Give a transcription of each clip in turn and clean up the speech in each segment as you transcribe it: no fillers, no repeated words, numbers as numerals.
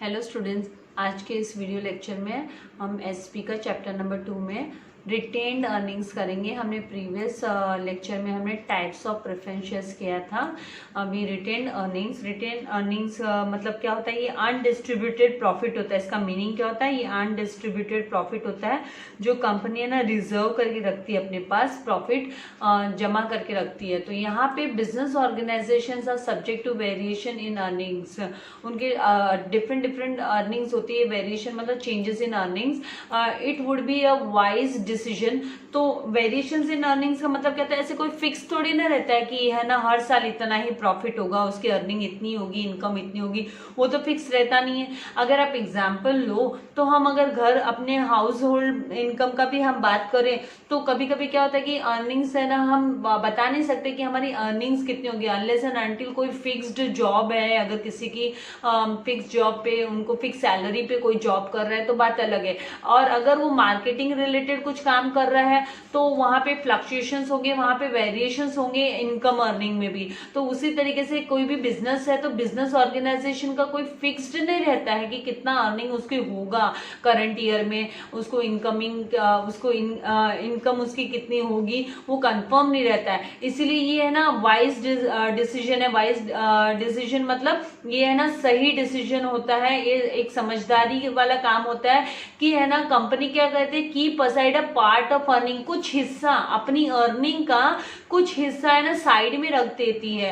Hello students, आज के इस वीडियो लेक्चर में हम एसपी का चैप्टर नंबर 2 में रिटेन्ड अर्निंग्स करेंगे। हमने प्रीवियस लेक्चर में हमने टाइप्स ऑफ प्रेफरेंस शेयर्स किया था। अभी रिटेन्ड अर्निंग्स मतलब क्या होता है? ये अनडिस्ट्रीब्यूटेड प्रॉफिट होता है। इसका मीनिंग क्या होता है? ये अनडिस्ट्रीब्यूटेड प्रॉफिट होता है जो कंपनी है ना रिजर्व करके रखती है, अपने पास प्रॉफिट जमा करके रखती है। तो यहाँ पे business organizations are subject to variation in earnings. उनके डिफरेंट अर्निंग्स होती है। वेरिएशन मतलब changes in earnings. It would be a wise decision. तो वेरिएशंस इन अर्निंग्स का मतलब क्या होता है? ऐसे कोई फिक्स थोड़ी ना रहता है कि है ना हर साल इतना ही प्रॉफिट होगा, उसकी अर्निंग इतनी होगी, इनकम इतनी होगी, वो तो फिक्स रहता नहीं है। अगर आप एग्जांपल लो तो हम अगर घर अपने हाउस होल्ड इनकम का भी हम बात करें तो कभी कभी क्या होता है कि अर्निंग्स है ना हम बता नहीं सकते कि हमारी अर्निंग्स कितनी होगी अनलेस एंड अनटिल कोई फिक्स्ड जॉब है। अगर किसी की फिक्स जॉब पे, उनको फिक्स सैलरी पे कोई जॉब कर रहा है तो बात अलग है। और अगर वो मार्केटिंग रिलेटेड कुछ काम कर रहा है तो वहां पे फ्लक्चुएशंस होंगे, वहां पे वेरिएशंस होंगे इनकम अर्निंग में भी। तो उसी तरीके से कोई भी बिजनेस है तो बिजनेस ऑर्गेनाइजेशन का कोई फिक्स्ड नहीं रहता है कि कितना अर्निंग उसकी होगा करंट ईयर में, उसको इनकम उसकी कितनी होगी वो कंफर्म नहीं रहता है। इसीलिए ये है ना वाइज डिसीजन है। वाइज डिसीजन मतलब ये है ना सही डिसीजन होता है। ये एक समझदारी वाला काम होता है कि है ना कंपनी क्या कहते हैं, keep aside a part of earning. कुछ हिस्सा अपनी अर्निंग का कुछ हिस्सा है ना साइड में रख देती है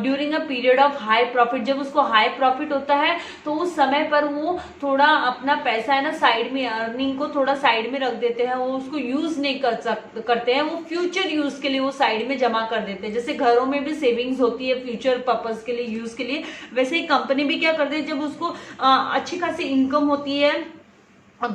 during a period of high profit. जब उसको हाई प्रॉफिट होता है तो उस समय पर वो थोड़ा अपना पैसा है ना साइड में, अर्निंग को थोड़ा साइड में रख देते हैं। वो उसको यूज नहीं करते हैं, वो फ्यूचर यूज के लिए वो साइड में जमा कर देते हैं। जैसे घरों में भी सेविंग्स होती है फ्यूचर पर्पज के लिए, यूज के लिए, वैसे ही कंपनी भी क्या करती है जब उसको अच्छी खासी इनकम होती है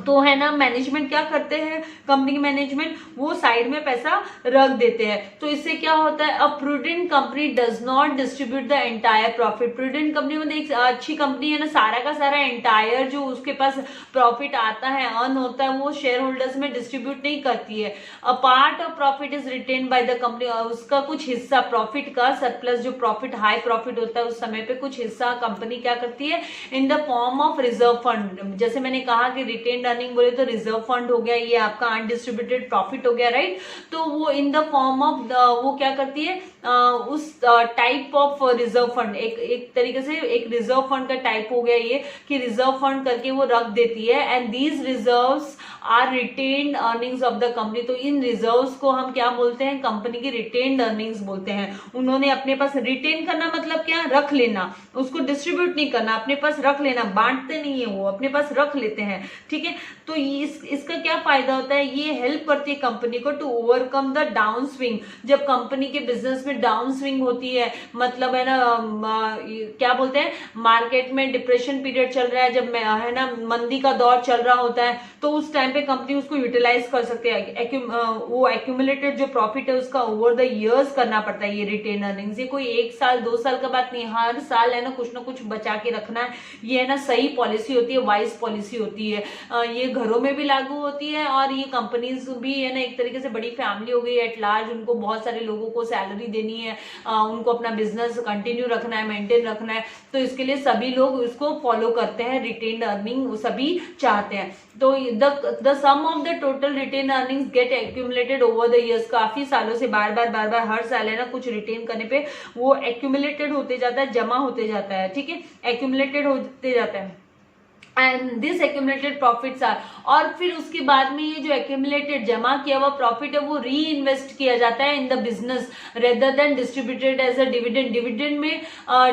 तो है ना मैनेजमेंट क्या करते हैं, कंपनी मैनेजमेंट वो साइड में पैसा रख देते हैं। तो इससे क्या होता है, अ prudent company does not distribute the entire profit. Prudent company मतलब एक अच्छी कंपनी है ना सारा का सारा एंटायर जो उसके पास प्रॉफिट आता है, अर्न होता है, वो शेयर होल्डर्स में डिस्ट्रीब्यूट नहीं करती है। A part of profit is written by the company. उसका कुछ हिस्सा प्रॉफिट का सरप्लस, जो प्रॉफिट हाई प्रॉफिट होता है उस समय पे कुछ हिस्सा कंपनी क्या करती है in the form of reserve fund. जैसे मैंने कहा कि रिटेन अर्निंग बोले तो रिजर्व फंड हो गया, ये आपका अनडिस्ट्रीब्यूटेड प्रॉफिट हो गया, राइट। तो वो इन द फॉर्म ऑफ वो क्या करती है उस टाइप ऑफ रिजर्व फंड, एक तरीके से एक रिजर्व फंड का टाइप हो गया ये कि रिजर्व फंड करके वो रख देती है। And these reserves are retained earnings of the company. तो इन रिजर्व्स को हम क्या बोलते हैं, कंपनी की रिटेन्ड अर्निंग्स बोलते हैं। उन्होंने अपने पास रिटेन करना मतलब क्या, रख लेना, उसको डिस्ट्रीब्यूट नहीं करना, अपने पास रख लेना, बांटते नहीं है, वो अपने पास रख लेते हैं, ठीक है। तो इसका क्या फायदा होता है, ये हेल्प करती है कंपनी को to overcome the downswing. जब कंपनी के बिजनेस में डाउन स्विंग होती है मतलब है ना क्या बोलते हैं, मार्केट में डिप्रेशन पीरियड चल रहा है, जब है ना मंदी का दौर चल रहा होता है तो उस टाइम पे कंपनी उसको यूटिलाइज कर सकते हैं। वो एक्यूमुलेटेड जो प्रॉफिट है उसका ओवर द इयर्स करना पड़ता है ये रिटेन अर्निंग्स। ये कोई 1 साल 2 साल का बात नहीं, हर साल है ना कुछ बचा के रखना है। ये है ना सही पॉलिसी होती है, वाइज पॉलिसी होती है। ये घरों में भी लागू होती है और ये कंपनीज भी है ना एक तरीके से बड़ी फैमिली हो गई एट लार्ज, उनको बहुत सारे लोगों को सैलरी देनी है, उनको अपना बिजनेस कंटिन्यू रखना है, मेंटेन रखना है, तो इसके लिए सभी लोग इसको फॉलो करते हैं। रिटेन्ड अर्निंग सभी चाहते हैं। तो the sum of the total retain earnings get accumulated over the years. काफी सालों से बार बार हर साल है ना कुछ रिटेन करने पे वो एक्यूमुलेटेड होते जाता है, जमा होते जाता है, ठीक है, एक्यूमुलेटेड होते जाता है। And this accumulated profits are, और फिर उसके बाद में ये जो एक्यूमुलेटेड जमा किया हुआ प्रॉफिट है वो री इन्वेस्ट किया जाता है in the business rather than distributed as a dividend. Dividend में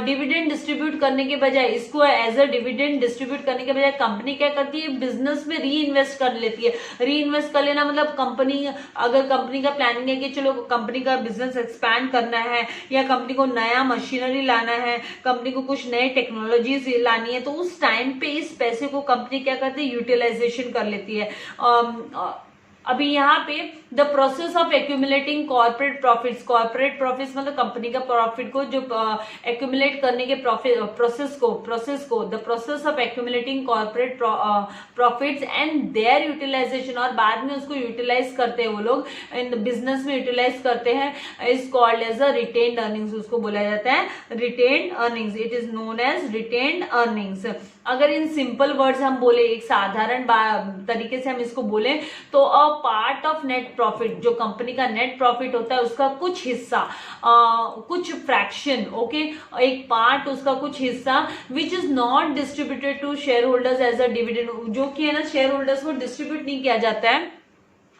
डिविडेंड डिस्ट्रीब्यूट करने के बजाय, इसको एज अ डिविडेंड डिस्ट्रीब्यूट करने के बजाय कंपनी क्या करती है, बिजनेस में री इन्वेस्ट कर लेती है। री इन्वेस्ट कर लेना मतलब कंपनी, अगर कंपनी का प्लानिंग है कि चलो कंपनी का बिजनेस एक्सपैंड करना है या कंपनी को नया मशीनरी लाना है, कंपनी को कुछ नए टेक्नोलॉजीज लानी है, तो उस टाइम पे इस पैसे को कंपनी क्या करती है, यूटिलाइजेशन कर लेती है। अभी यहाँ पे the process of accumulating corporate profits मतलब कंपनी का प्रॉफिट को जो एक्यूमुलेट करने के प्रोसेस को the process of accumulating corporate profits and their utilization, और बाद में उसको यूटिलाइज करते हैं वो लोग, इन बिजनेस में यूटिलाइज करते हैं, is called as a retained earnings. उसको बोला जाता है retained earnings, it is known as retained earnings. अगर इन सिंपल वर्ड्स हम बोले, एक साधारण तरीके से हम इसको बोले, तो a part of net profit, जो कंपनी का नेट प्रॉफिट होता है उसका कुछ हिस्सा, कुछ फ्रैक्शन, ओके, एक पार्ट, उसका कुछ हिस्सा which is not distributed to shareholders as a dividend, जो कि है ना शेयर होल्डर्स को डिस्ट्रीब्यूट नहीं किया जाता है,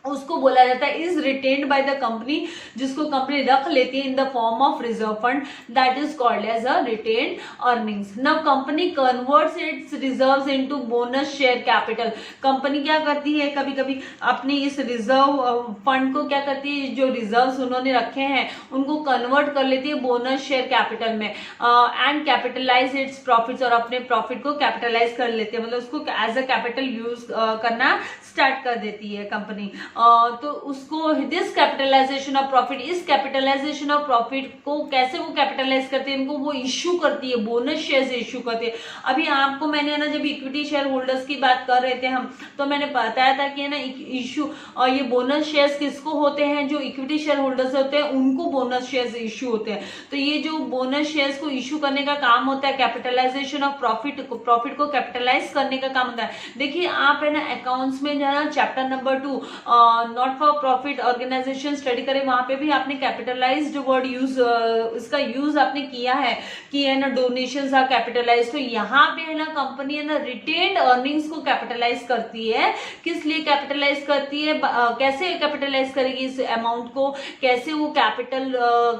उसको बोला जाता है is retained by the company, जिसको कंपनी रख लेती है in the form of reserve fund, that is called as a retained earnings. Now company converts its reserves into bonus share capital. Company क्या करती है, कभी कभी अपनी इस रिजर्व फंड को क्या करती है, जो रिजर्व्स उन्होंने रखे हैं उनको कन्वर्ट कर लेती है बोनस शेयर कैपिटल में, एंड कैपिटलाइज इट्स प्रॉफिट्स, और अपने प्रॉफिट को कैपिटलाइज कर लेती है, मतलब उसको एज अ कैपिटल यूज करना स्टार्ट कर देती है कंपनी। तो उसको दिस कैपिटलाइजेशन ऑफ प्रॉफिट, इस कैपिटलाइजेशन ऑफ प्रॉफिट को कैसे वो कैपिटलाइज करती है, इनको वो इश्यू करती है, बोनस शेयर्स इश्यू करती है। अभी आपको मैंने ना जब इक्विटी शेयर होल्डर्स की बात कर रहे थे हम, तो मैंने बताया था कि है ना इश्यू, और ये बोनस शेयर्स किसको होते हैं, जो इक्विटी शेयर होल्डर्स होते हैं उनको बोनस शेयर्स इश्यू होते हैं। तो ये जो बोनस शेयर्स को इश्यू करने का काम होता है, कैपिटलाइजेशन ऑफ प्रॉफिट को कैपिटलाइज करने का काम होता है। देखिए आप है ना अकाउंट्स में जाना, chapter number 2 not for profit organization study करें, वहां पे भी आपने कैपिटलाइज्ड वर्ड यूज, इसका यूज आपने किया है कि है ना डोनेशंस आर कैपिटलाइज्ड। तो यहाँ पे है ना कंपनी है ना रिटेन्ड अर्निंग्स को कैपिटलाइज करती है। किस लिए कैपिटलाइज करती है, कैसे कैपिटलाइज करेगी इस अमाउंट को, कैसे वो कैपिटल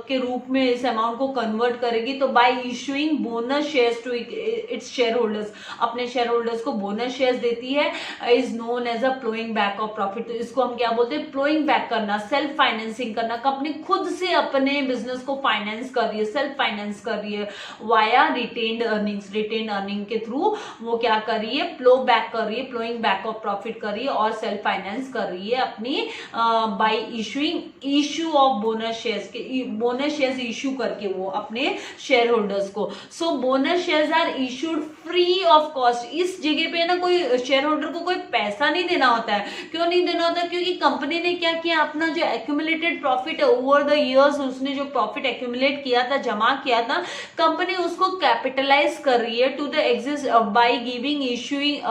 के रूप में इस अमाउंट को कन्वर्ट करेगी, तो by issuing bonus shares to its shareholders, अपने शेयर होल्डर्स को बोनस शेयर्स देती है, is known as a flowing back of profit. तो इसको हम क्या बोलते हैं, फ्लोइंग बैक करना, सेल्फ फाइनेंसिंग करना। कंपनी खुद से अपने बिजनेस को फाइनेंस कर रही है, सेल्फ फाइनेंस कर रही है via retained earnings, retained earning के थ्रू वो क्या कर रही है, फ्लो बैक कर रही है, फ्लोइंग बैक ऑफ प्रॉफिट कर रही है और सेल्फ फाइनेंस कर रही है अपनी by issuing issue of bonus shares के, बोनस शेयर्स इश्यू करके वो अपने शेयर होल्डर्स को। So bonus shares are issued free of cost. इस जगह पे ना कोई शेयर होल्डर को कोई पैसा नहीं देना होता है। क्यों नहीं देना होता, क्योंकि कंपनी ने क्या किया, अपना जो एक्यूमुलेटेड प्रॉफिट है ओवर द इयर्स, उसने जो प्रॉफिट एक्यूमुलेट किया था, जमा किया था, कंपनी उसको कैपिटलाइज कर रही है to the exist by giving issuing,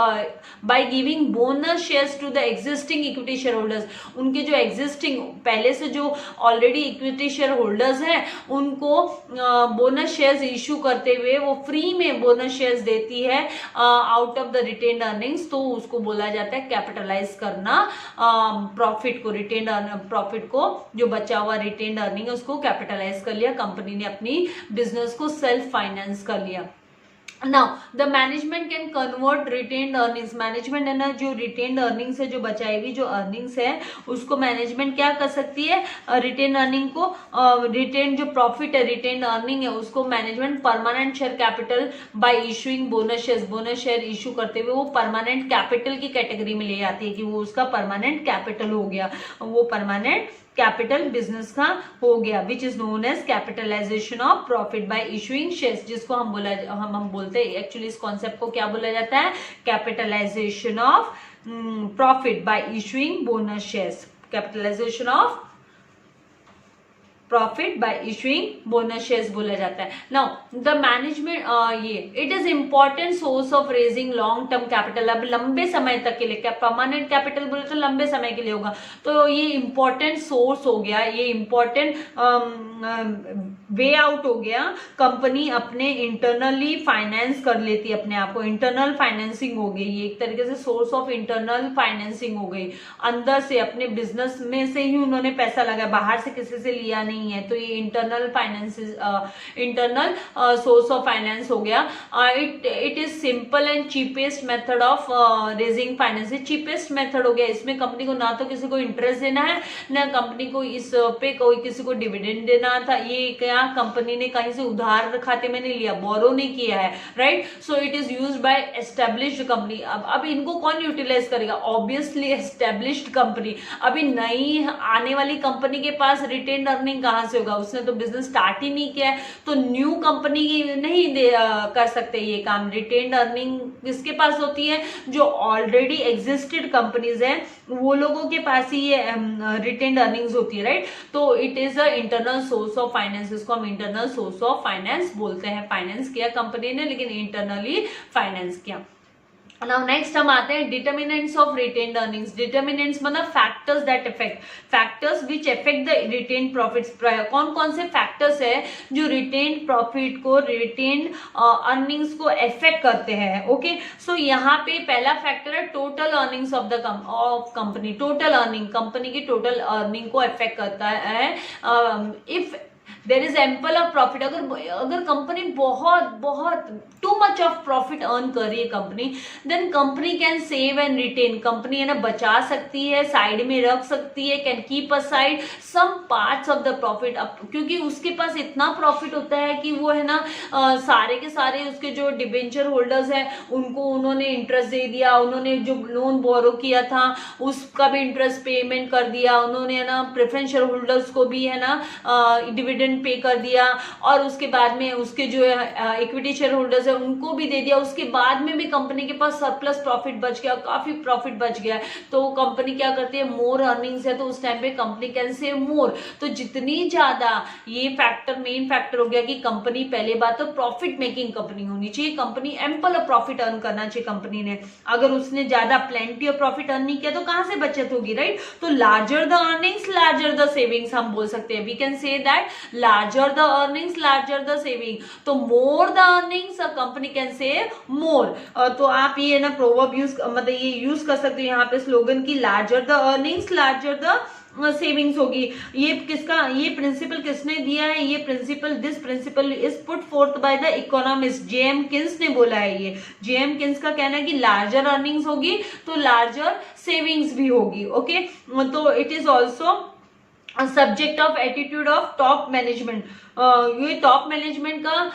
by giving bonus shares to the existing equity shareholders. उनके जो एग्जिस्टिंग पहले से जो ऑलरेडी इक्विटी शेयर होल्डर्स हैं उनको बोनस शेयर्स इशू करते हुए वो फ्री में बोनस शेयर्स देती है out of the retained earnings. तो उसको बोला जाता है कैपिटलाइज करना प्रॉफिट को, रिटेन्ड प्रॉफिट को, जो बचा हुआ रिटेन्ड अर्निंग है उसको कैपिटलाइज कर लिया, कंपनी ने अपनी बिजनेस को सेल्फ फाइनेंस कर लिया। Now the management can convert retained earnings, management है ना जो रिटेन्ड अर्निंग्स है, जो बचाई हुई जो अर्निंग्स है उसको मैनेजमेंट क्या कर सकती है, रिटेन्ड अर्निंग को, रिटेन्ड जो प्रॉफिट है, रिटेन्ड अर्निंग है उसको management permanent share capital by issuing bonus shares, bonus share issue करते हुए वो परमानेंट कैपिटल की कैटेगरी में ले आती है कि वो उसका परमानेंट कैपिटल हो गया, वो परमानेंट कैपिटल बिजनेस का हो गया, which is known as capitalization of profit by issuing shares, जिसको हम बोलते हैं एक्चुअली इस कॉन्सेप्ट को क्या बोला जाता है, capitalization of profit by issuing bonus shares, capitalization of profit by issuing bonus shares बोला जाता है। नाउ द मैनेजमेंट ये it is important source of raising long term capital, अब लंबे समय तक के लिए, क्या परमानेंट कैपिटल बोले तो लंबे समय के लिए होगा, तो ये इंपॉर्टेंट सोर्स हो गया, ये इंपॉर्टेंट वे आउट हो गया। कंपनी अपने इंटरनली फाइनेंस कर लेती है अपने आप को, इंटरनल फाइनेंसिंग हो गई, ये एक तरीके से सोर्स ऑफ इंटरनल फाइनेंसिंग हो गई, अंदर से अपने बिजनेस में से ही उन्होंने पैसा लगाया, बाहर से किसी से लिया नहीं है, तो ये internal finance, internal source of finance हो गया। It is simple and cheapest method of raising finance, cheapest method हो गया, इसमें कंपनी को ना तो किसी को इंटरेस्ट देना है, ना कंपनी को इस पे कोई किसी को डिविडेंड देना था, ये क्या कंपनी ने कहीं से उधार खाते में नहीं लिया, बोरो नहीं किया है, right. So it is used by established company. अब इनको कौन यूटिलाइज करेगा, ऑब्वियसली एस्टेब्लिश्ड कंपनी। अभी नई आने वाली कंपनी के पास रिटेन्ड अर्निंग कहाँ से होगा, उसने तो बिजनेस स्टार्ट ही नहीं किया है, तो न्यू कंपनी नहीं कर सकते ये काम। रिटेन्ड अर्निंग किसके पास होती है, जो ऑलरेडी एग्जिस्टेड कंपनीज है वो लोगों के पास ही ये रिटेन्ड अर्निंग्स होती है, राइट। तो it is a internal source of finance, इसको हम इंटरनल सोर्स ऑफ फाइनेंस बोलते हैं। फाइनेंस किया कंपनी ने लेकिन इंटरनली फाइनेंस किया। Now next हम आते हैं determinants of retained earnings. Determinants मतलब factors that effect, factors which effect the retained profits. कौन कौन से फैक्टर्स है जो रिटेन्ड प्रॉफिट को, रिटेन्ड अर्निंग्स को इफेक्ट करते हैं। ओके, सो यहाँ पे पहला फैक्टर है total earnings of the company. Total earning, company की टोटल अर्निंग को इफेक्ट करता है। If there is ample of profit, अगर कंपनी बहुत too much of profit earn कर रही है company, then company can save and retain, company है ना बचा सकती है, साइड में रख सकती है, can keep aside some parts of the profit, क्योंकि उसके पास इतना प्रॉफिट होता है कि वो है ना सारे के सारे उसके जो डिबेंचर होल्डर्स है उनको उन्होंने इंटरेस्ट दे दिया, उन्होंने जो लोन बोरो किया था उसका भी इंटरेस्ट पेमेंट कर दिया, उन्होंने है ना प्रेफरेंस शेयर होल्डर्स को भी है ना डिविडेंड पे कर दिया, और उसके बाद में उसके जो इक्विटी शेयर होल्डर्स है उनको भी दे दिया, उसके बाद में भी कंपनी के पास सरप्लस प्रॉफिट बच गया, काफी प्रॉफिट बच गया, तो कंपनी क्या करती है, मोर अर्निंग्स है तो उस टाइम पे कंपनी कैन सेव मोर। तो जितनी ज्यादा, ये फैक्टर मेन फैक्टर हो गया कि कंपनी पहले बात तो प्रॉफिट मेकिंग कंपनी होनी चाहिए, company ample of profit earn करना चाहिए कंपनी ने। अगर उसने ज्यादा प्लेंटी ऑफ प्रॉफिट अर्न नहीं किया तो कहां से बचत होगी, राइट। तो larger the earnings larger the savings हम बोल सकते हैं, we can say that larger the earnings larger the saving, तो more the earnings a company can save more। तो आप ये ना प्रोवर्ब यूज मतलब ये यूज कर सकते हो यहाँ पे स्लोगन की larger the earnings larger the savings होगी। ये किसका, ये प्रिंसिपल किसने दिया है, ये principle, this principle is put forth by the economist JM Keynes ने बोला है। ये जेएम किन्स का कहना है कि लार्जर अर्निंग्स होगी तो लार्जर सेविंग्स भी होगी। ओके, तो it is also subject of attitude of top management. ये टॉप मैनेजमेंट का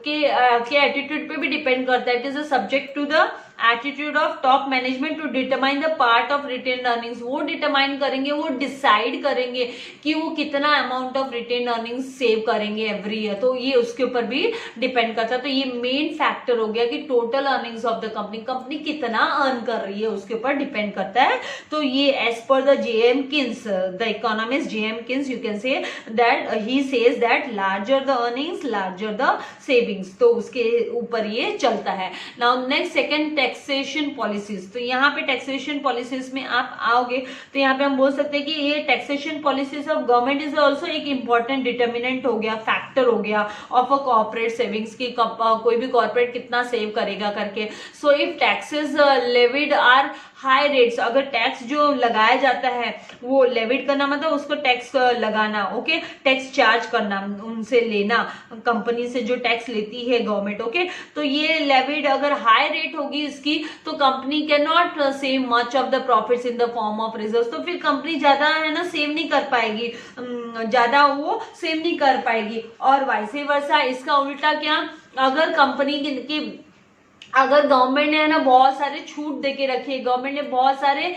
के एटीट्यूड पे भी डिपेंड करता है। It is a subject to the attitude of top management to determine the part of retain earnings. वो determine करेंगे, वो डिसाइड करेंगे कि वो कितना amount of retain earnings save करेंगे एवरी ईयर, तो ये उसके ऊपर भी डिपेंड करता है। तो ये मेन फैक्टर हो गया कि total earnings of the company, company कितना अर्न कर रही है उसके ऊपर डिपेंड करता है। तो ये as per the JM Keynes, the economist JM Keynes, you can say that he says that larger the earnings larger the savings, तो उसके ऊपर ये चलता है। Now next second taxation policies. तो यहाँ पे टैक्सेशन पॉलिसीज में आप आओगे तो यहाँ पे हम बोल सकते हैं कि ये taxation policies of government is also एक इंपॉर्टेंट डिटर्मिनेंट हो गया, फैक्टर हो गया ऑफ अ कॉर्पोरेट सेविंग्स की, कोई भी कॉर्पोरेट कितना सेव करेगा करके। So if taxes levied are high rates, अगर टैक्स जो लगाया जाता है वो लेविड करना मतलब उसको टैक्स लगाना, ओके, टैक्स चार्ज करना, उनसे लेना, कंपनी से जो टैक्स लेती है गवर्नमेंट, ओके, तो ये लेविड अगर हाई रेट होगी इसकी तो company can not save much of the profits in the form of reserves, तो फिर कंपनी ज्यादा है ना सेव नहीं कर पाएगी, ज्यादा वो सेव नहीं कर पाएगी। और वाइसे वर्सा, इसका उल्टा क्या, अगर कंपनी की अगर गवर्नमेंट ने है ना बहुत सारे छूट देके रखी है, गवर्नमेंट ने बहुत सारे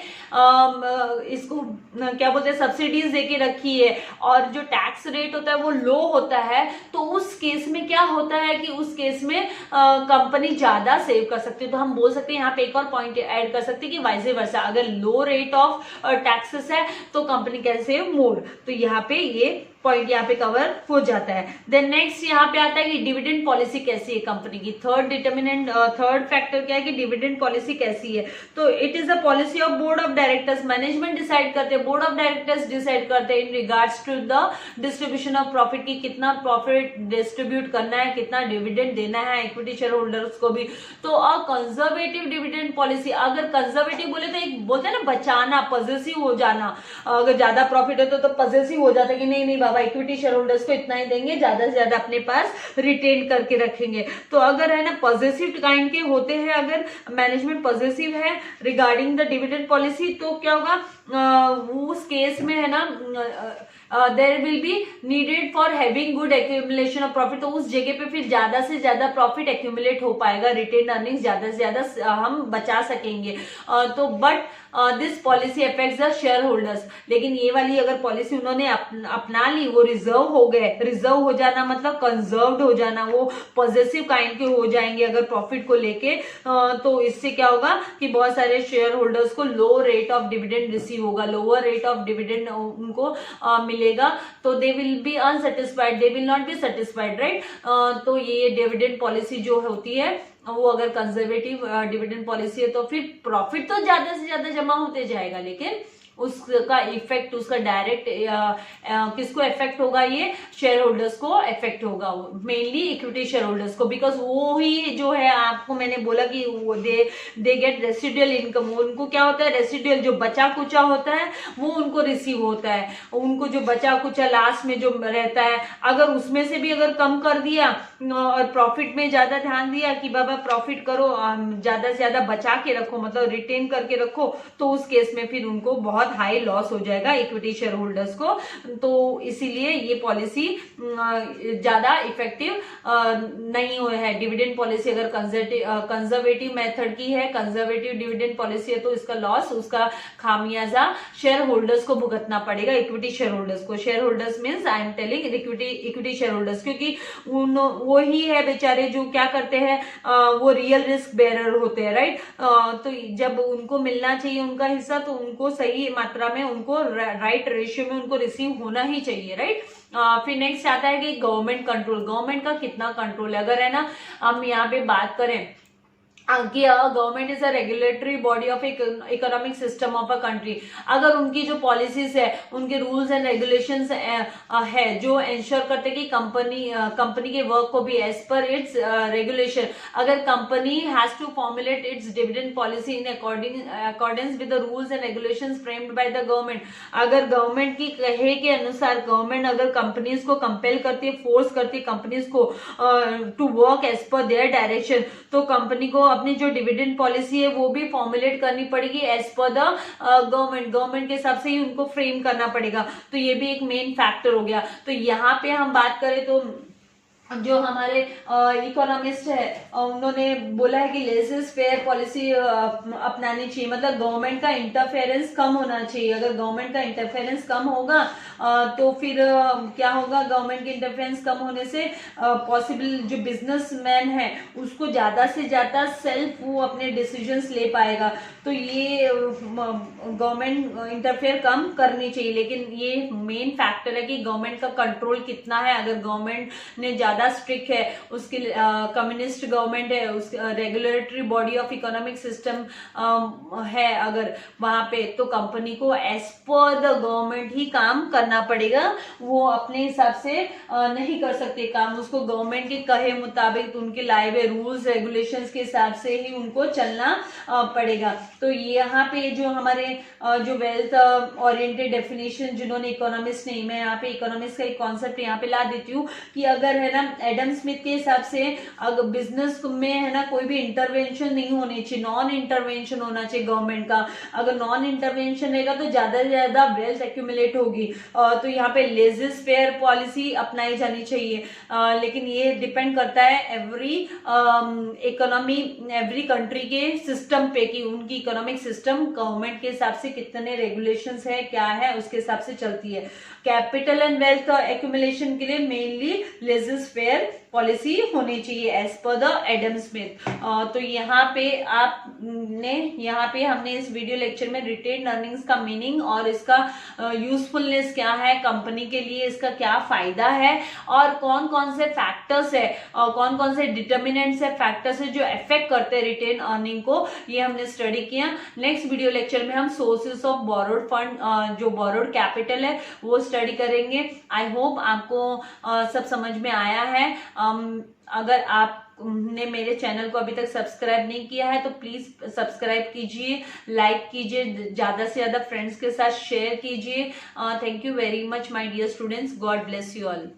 इसको क्या बोलते हैं सब्सिडीज देके रखी है और जो टैक्स रेट होता है वो लो होता है, तो उस केस में क्या होता है कि उस केस में कंपनी ज्यादा सेव कर सकती है। तो हम बोल सकते हैं यहाँ पे एक और पॉइंट ऐड कर सकते हैं कि वाइसे वर्सा, अगर लो रेट ऑफ टैक्सेस है तो कंपनी कैन सेव मोर। तो यहाँ पे ये पॉइंट यहाँ पे कवर हो जाता है। देन नेक्स्ट यहाँ पे आता है कि डिविडेंड पॉलिसी कैसी है कंपनी की। थर्ड फैक्टर क्या है कि डिविडेंड पॉलिसी कैसी है। तो it is a policy of board of directors, management decide करते हैं, बोर्ड ऑफ डायरेक्टर्स डिसाइड करते हैं in regards to the distribution of profit, की कितना प्रॉफिट डिस्ट्रीब्यूट करना है, कितना डिविडेंड देना है इक्विटी शेयर होल्डर्स को भी। तो अ कंजर्वेटिव डिविडेंड पॉलिसी, अगर कंजर्वेटिव बोले तो एक बोलते हैं ना बचाना, पॉजिटिव हो जाना, अगर ज्यादा प्रॉफिट है तो पॉजिटिव हो जाता है कि नहीं बाबा इक्विटी शेयर होल्डर्स को इतना ही देंगे, ज्यादा से ज्यादा अपने पास रिटेन करके रखेंगे। तो अगर है ना पॉजिटिव काइंड के होते हैं, अगर मैनेजमेंट पॉजिटिव है रिगार्डिंग द डिविडेंड पॉलिसी, तो क्या होगा उस केस में है ना there will be needed for having good accumulation of profit, तो उस जगह पे फिर ज्यादा से ज्यादा प्रॉफिट एक्यूमुलेट हो पाएगा, रिटेन अर्निंग्स ज्यादा से ज्यादा हम बचा सकेंगे। तो but this policy affects the share holders. लेकिन ये वाली अगर पॉलिसी उन्होंने अपना ली, वो रिजर्व हो गए, रिजर्व हो जाना मतलब कंजर्व्ड हो जाना, वो पॉजिटिव काइंड के हो जाएंगे अगर प्रॉफिट को लेके, तो इससे क्या होगा कि बहुत सारे शेयर होल्डर्स को लो रेट ऑफ डिविडेंड रिसीव होगा, लोअर रेट ऑफ डिविडेंड उनको मिलेगा, तो they will be unsatisfied, they will not be satisfied, right. तो ये डिविडेंड पॉलिसी जो होती है वो अगर कंजर्वेटिव डिविडेंड पॉलिसी है तो फिर प्रॉफिट तो ज्यादा से ज्यादा जमा होते जाएगा, लेकिन उसका इफेक्ट, उसका डायरेक्ट किसको इफेक्ट होगा, ये शेयर होल्डर्स को इफेक्ट होगा, मेनली इक्विटी शेयर होल्डर्स को, बिकॉज वो ही जो है, आपको मैंने बोला कि वो दे गेट रेसिडुअल इनकम, उनको क्या होता है, रेसिडुअल जो बचा कुचा होता है वो उनको रिसीव होता है, उनको जो बचा कुचा लास्ट में जो रहता है, अगर उसमें से भी अगर कम कर दिया और प्रॉफिट में ज्यादा ध्यान दिया कि बाबा प्रॉफिट करो, ज्यादा से ज्यादा बचा के रखो, मतलब रिटेन करके रखो, तो उस केस में फिर उनको बहुत हाई लॉस हो जाएगा इक्विटी शेयर होल्डर्स को। तो इसीलिए ये पॉलिसी ज्यादा इफेक्टिव नहीं हुआ है। डिविडेंड पॉलिसी अगर कंजर्वेटिव मेथड की है, कंजर्वेटिव डिविडेंड पॉलिसी है, तो इसका लॉस, उसका खामियाजा शेयर होल्डर्स को भुगतना पड़ेगा, इक्विटी शेयर होल्डर्स को। Share holders means I am telling equity share holders, क्योंकि वो ही है बेचारे जो क्या करते हैं, वो रियल रिस्क बेरर होते हैं, राइट। तो जब उनको मिलना चाहिए उनका हिस्सा, तो उनको सही मात्रा में, उनको राइट रेशियो में उनको रिसीव होना ही चाहिए, राइट। फिर नेक्स्ट आता है कि गवर्नमेंट कंट्रोल, गवर्नमेंट का कितना कंट्रोल है। अगर है ना हम यहाँ पे बात करें कि government is a regulatory body of economic system of a country, अगर उनकी जो पॉलिसीज है, उनके रूल्स एंड रेगुलेशंस है जो इंश्योर करते कि कंपनी के वर्क को भी एज पर इट्स रेगुलेशन, अगर company has to formulate its dividend policy in accordance with the rules and regulations framed by the government, अगर गवर्नमेंट की कहे के अनुसार गवर्नमेंट अगर कंपनीज को कंपेल करती है, फोर्स करती है कंपनीज को to work as per their direction, तो कंपनी को अपनी जो डिविडेंड पॉलिसी है वो भी फॉर्मुलेट करनी पड़ेगी एज पर द गवर्नमेंट के हिसाब से ही उनको फ्रेम करना पड़ेगा। तो ये भी एक मेन फैक्टर हो गया। तो यहाँ पे हम बात करें तो जो हमारे इकोनॉमिस्ट है उन्होंने बोला है कि लेसेस फेयर पॉलिसी अपनानी चाहिए, मतलब गवर्नमेंट का इंटरफेरेंस कम होना चाहिए। अगर गवर्नमेंट का इंटरफेरेंस कम होगा तो फिर क्या होगा, गवर्नमेंट के इंटरफेरेंस कम होने से पॉसिबल जो बिजनेसमैन है उसको ज्यादा से ज्यादा सेल्फ वो अपने डिसीजंस ले पाएगा। तो ये गवर्नमेंट इंटरफेयर कम करनी चाहिए, लेकिन ये मेन फैक्टर है कि गवर्नमेंट का कंट्रोल कितना है। अगर गवर्नमेंट ने ज्यादा स्ट्रिक्ट है, उसकी कम्युनिस्ट गवर्नमेंट है, उस regulatory body of economic system है अगर वहां पे, तो कंपनी को एज पर द गवर्नमेंट ही काम करना पड़ेगा, वो अपने हिसाब से नहीं कर सकते काम, उसको गवर्नमेंट के कहे मुताबिक उनके लाए हुए रूल्स रेगुलेशंस के हिसाब से ही उनको चलना पड़ेगा। तो यहाँ पे जो हमारे जो वेल्थ ओरिएंटेड डेफिनेशन जिन्होंने इकोनॉमिस्ट नहीं, मैं यहाँ पे इकोनॉमिस्ट का एक कॉन्सेप्ट यहाँ पे ला देती हूँ कि अगर है ना एडम स्मिथ के हिसाब से अगर बिजनेस में है ना कोई भी इंटरवेंशन नहीं होनी चाहिए, नॉन इंटरवेंशन होना चाहिए गवर्नमेंट का। अगर नॉन इंटरवेंशन रहेगा तो ज्यादा से ज्यादा वेल्थ एक्यूमुलेट होगी। तो यहाँ पे लेसेस फेयर पॉलिसी अपनाई जानी चाहिए, लेकिन ये डिपेंड करता है एवरी इकोनॉमी, एवरी कंट्री के सिस्टम पे कि उनकी इकोनॉमिक सिस्टम गवर्नमेंट के हिसाब से कितने रेगुलेशंस है, क्या है, उसके हिसाब से चलती है। कैपिटल एंड वेल्थ एक्यूमुलेशन के लिए मेनली लेसेस फेयर पॉलिसी होनी चाहिए as per the Adam Smith. तो यहाँ पे हमने इस वीडियो लेक्चर में रिटेन अर्निंग्स का मीनिंग और इसका यूजफुलनेस क्या है, कंपनी के लिए इसका क्या फायदा है, और कौन कौन से फैक्टर्स है और कौन कौन से डिटर्मिनेंट्स है, फैक्टर्स है जो अफेक्ट करते हैं रिटेन अर्निंग को, ये हमने स्टडी किया। नेक्स्ट वीडियो लेक्चर में हम सोर्सेस ऑफ बोरोड फंड, जो बोरोड कैपिटल है वो स्टडी करेंगे। आई होप आपको सब समझ में आया है। अगर आपने मेरे चैनल को अभी तक सब्सक्राइब नहीं किया है तो प्लीज सब्सक्राइब कीजिए, लाइक कीजिए, ज्यादा से ज्यादा फ्रेंड्स के साथ शेयर कीजिए। Thank you very much my dear students, God bless you all.